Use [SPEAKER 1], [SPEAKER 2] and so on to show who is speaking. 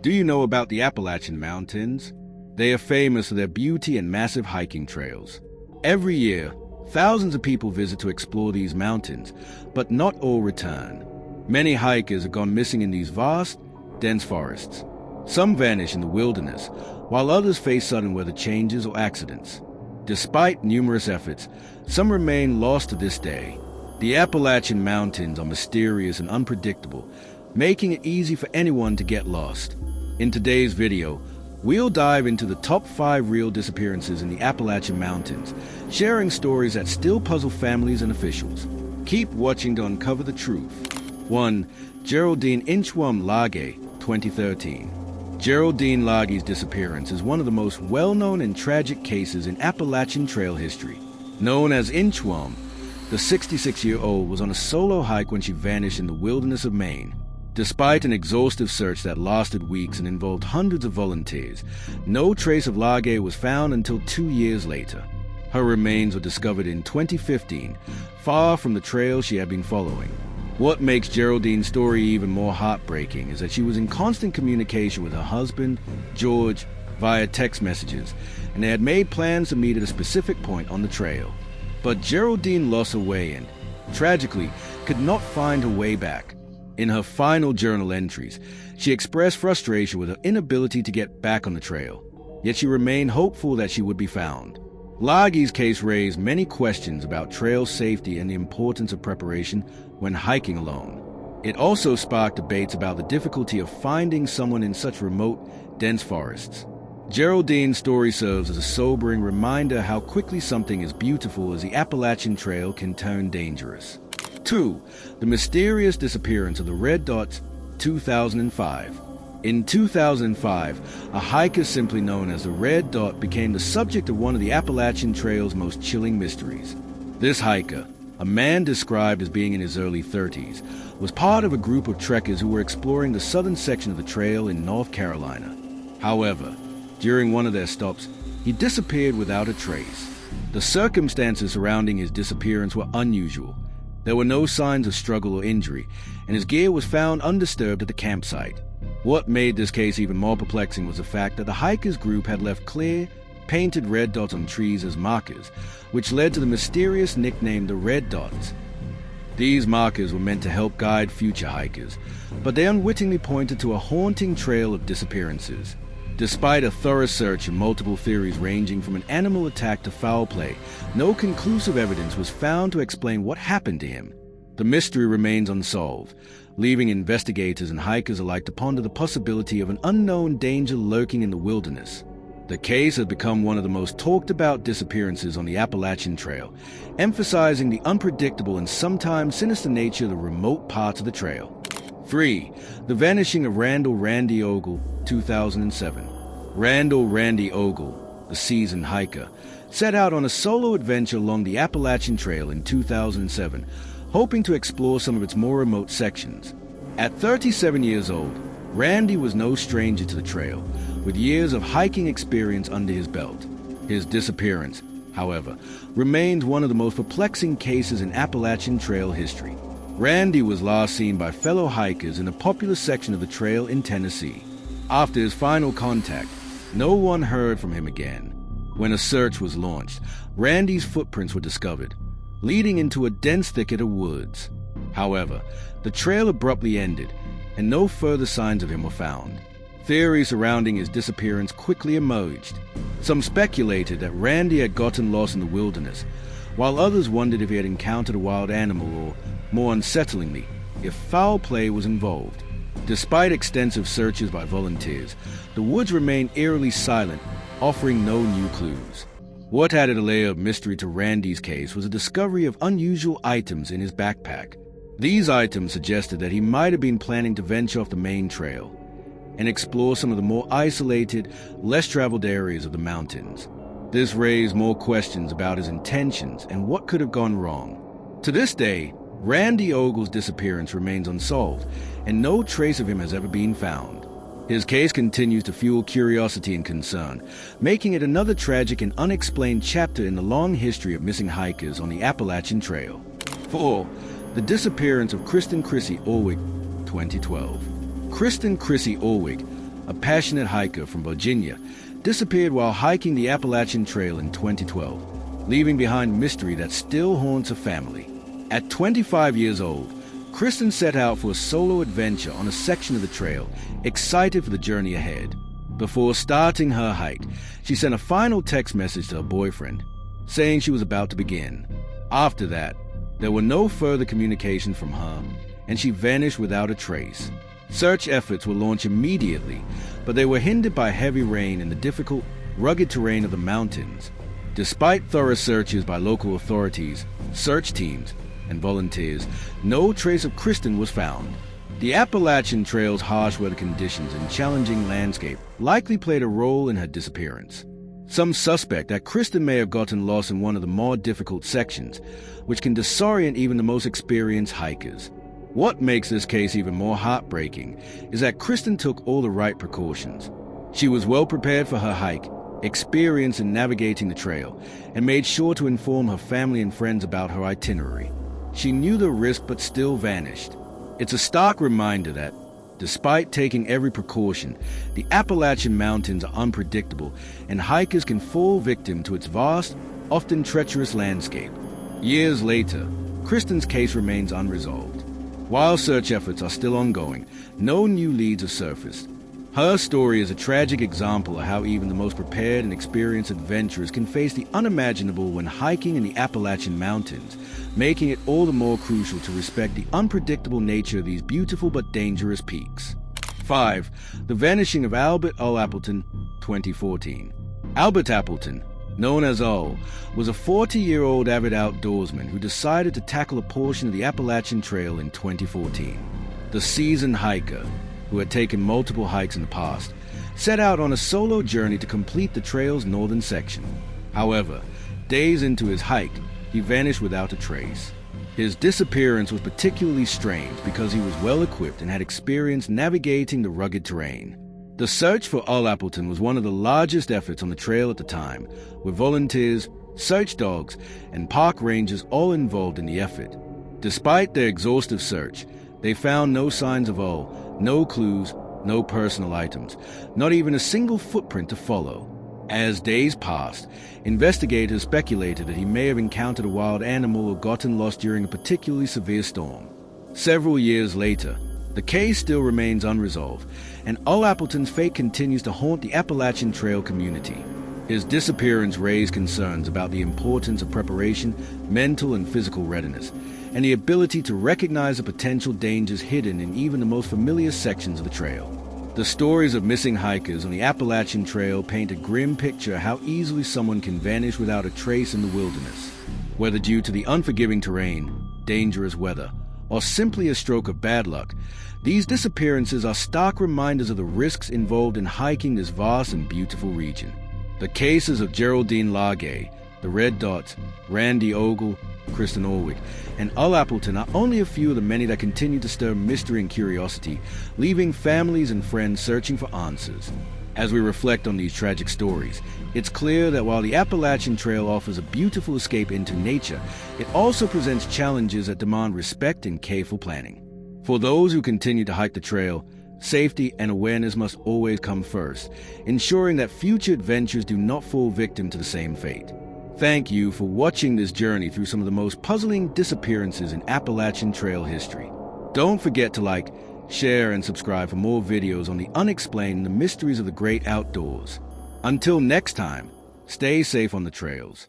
[SPEAKER 1] Do you know about the Appalachian Mountains? They are famous for their beauty and massive hiking trails. Every year, thousands of people visit to explore these mountains, but not all return. Many hikers have gone missing in these vast, dense forests. Some vanish in the wilderness, while others face sudden weather changes or accidents. Despite numerous efforts, some remain lost to this day. The Appalachian Mountains are mysterious and unpredictable, making it easy for anyone to get lost. In today's video, we'll dive into the top 5 real disappearances in the Appalachian Mountains, sharing stories that still puzzle families and officials. Keep watching to uncover the truth. 1. Geraldine Largay, 2013. Geraldine Largay's disappearance is one of the most well-known and tragic cases in Appalachian trail history. Known as Inchworm, the 66-year-old was on a solo hike when she vanished in the wilderness of Maine. Despite an exhaustive search that lasted weeks and involved hundreds of volunteers, no trace of Largay was found until 2 years later. Her remains were discovered in 2015, far from the trail she had been following. What makes Geraldine's story even more heartbreaking is that she was in constant communication with her husband, George, via text messages, and they had made plans to meet at a specific point on the trail. But Geraldine lost her way and, tragically, could not find her way back. In her final journal entries, she expressed frustration with her inability to get back on the trail, yet she remained hopeful that she would be found. Largay's case raised many questions about trail safety and the importance of preparation when hiking alone. It also sparked debates about the difficulty of finding someone in such remote, dense forests. Geraldine's story serves as a sobering reminder how quickly something as beautiful as the Appalachian Trail can turn dangerous. 2. The mysterious disappearance of the Red Dots, 2005. In 2005, a hiker simply known as the Red Dot became the subject of one of the Appalachian Trail's most chilling mysteries. This hiker, a man described as being in his early 30s, was part of a group of trekkers who were exploring the southern section of the trail in North Carolina. However, during one of their stops, he disappeared without a trace. The circumstances surrounding his disappearance were unusual. There were no signs of struggle or injury, and his gear was found undisturbed at the campsite. What made this case even more perplexing was the fact that the hikers group had left clear, painted red dots on trees as markers, which led to the mysterious nickname the Red Dots. These markers were meant to help guide future hikers, but they unwittingly pointed to a haunting trail of disappearances. Despite a thorough search and multiple theories ranging from an animal attack to foul play, no conclusive evidence was found to explain what happened to him. The mystery remains unsolved, leaving investigators and hikers alike to ponder the possibility of an unknown danger lurking in the wilderness. The case has become one of the most talked about disappearances on the Appalachian Trail, emphasizing the unpredictable and sometimes sinister nature of the remote parts of the trail. 3. The vanishing of Randall Ogle, 2007. Randall Ogle, a seasoned hiker, set out on a solo adventure along the Appalachian Trail in 2007, hoping to explore some of its more remote sections. At 37 years old, Randy was no stranger to the trail, with years of hiking experience under his belt. His disappearance, however, remains one of the most perplexing cases in Appalachian Trail history. Randy was last seen by fellow hikers in a popular section of the trail in Tennessee. After his final contact, no one heard from him again. When a search was launched, Randy's footprints were discovered, leading into a dense thicket of woods. However, the trail abruptly ended, and no further signs of him were found. Theories surrounding his disappearance quickly emerged. Some speculated that Randy had gotten lost in the wilderness, while others wondered if he had encountered a wild animal or, more unsettlingly, if foul play was involved. Despite extensive searches by volunteers, the woods remained eerily silent, offering no new clues. What added a layer of mystery to Randy's case was a discovery of unusual items in his backpack. These items suggested that he might have been planning to venture off the main trail and explore some of the more isolated, less-traveled areas of the mountains. This raised more questions about his intentions and what could have gone wrong. To this day, Randy Ogle's disappearance remains unsolved, and no trace of him has ever been found. His case continues to fuel curiosity and concern, making it another tragic and unexplained chapter in the long history of missing hikers on the Appalachian Trail. 4. The disappearance of Kristen Orwig, 2012. Kristen Orwig, a passionate hiker from Virginia, disappeared while hiking the Appalachian Trail in 2012, leaving behind mystery that still haunts her family. At 25 years old, Kristen set out for a solo adventure on a section of the trail, excited for the journey ahead. Before starting her hike, she sent a final text message to her boyfriend, saying she was about to begin. After that, there were no further communication from her, and she vanished without a trace. Search efforts were launched immediately, but they were hindered by heavy rain and the difficult, rugged terrain of the mountains. Despite thorough searches by local authorities, search teams, and volunteers, no trace of Kristen was found. The Appalachian Trail's harsh weather conditions and challenging landscape likely played a role in her disappearance. Some suspect that Kristen may have gotten lost in one of the more difficult sections, which can disorient even the most experienced hikers. What makes this case even more heartbreaking is that Kristen took all the right precautions. She was well prepared for her hike, experienced in navigating the trail, and made sure to inform her family and friends about her itinerary. She knew the risk but still vanished. It's a stark reminder that, despite taking every precaution, the Appalachian Mountains are unpredictable and hikers can fall victim to its vast, often treacherous landscape. Years later, Kristen's case remains unresolved. While search efforts are still ongoing, no new leads have surfaced. Her story is a tragic example of how even the most prepared and experienced adventurers can face the unimaginable when hiking in the Appalachian Mountains, making it all the more crucial to respect the unpredictable nature of these beautiful but dangerous peaks. 5. The Vanishing of Albert O. Appleton, 2014. Albert Appleton, known as O, was a 40-year-old avid outdoorsman who decided to tackle a portion of the Appalachian Trail in 2014. The seasoned hiker, who had taken multiple hikes in the past, set out on a solo journey to complete the trail's northern section. However, days into his hike, he vanished without a trace. His disappearance was particularly strange because he was well equipped and had experience navigating the rugged terrain. The search for Ol Appleton was one of the largest efforts on the trail at the time, with volunteers, search dogs, and park rangers all involved in the effort. Despite their exhaustive search, they found no signs of Ol, no clues, no personal items, not even a single footprint to follow. As days passed, investigators speculated that he may have encountered a wild animal or gotten lost during a particularly severe storm. Several years later, the case still remains unresolved, and Ol Appleton's fate continues to haunt the Appalachian Trail community. His disappearance raised concerns about the importance of preparation, mental and physical readiness, and the ability to recognize the potential dangers hidden in even the most familiar sections of the trail. The stories of missing hikers on the Appalachian Trail paint a grim picture of how easily someone can vanish without a trace in the wilderness. Whether due to the unforgiving terrain, dangerous weather, or simply a stroke of bad luck, these disappearances are stark reminders of the risks involved in hiking this vast and beautiful region. The cases of Geraldine Largay, the Red Dots, Randall Ogle, Kristen Orwig, and Ol Appleton are only a few of the many that continue to stir mystery and curiosity, leaving families and friends searching for answers. As we reflect on these tragic stories, it's clear that while the Appalachian Trail offers a beautiful escape into nature, it also presents challenges that demand respect and careful planning. For those who continue to hike the trail, safety and awareness must always come first, ensuring that future adventures do not fall victim to the same fate. Thank you for watching this journey through some of the most puzzling disappearances in Appalachian Trail history. Don't forget to like, share, and subscribe for more videos on the unexplained and the mysteries of the great outdoors. Until next time, stay safe on the trails.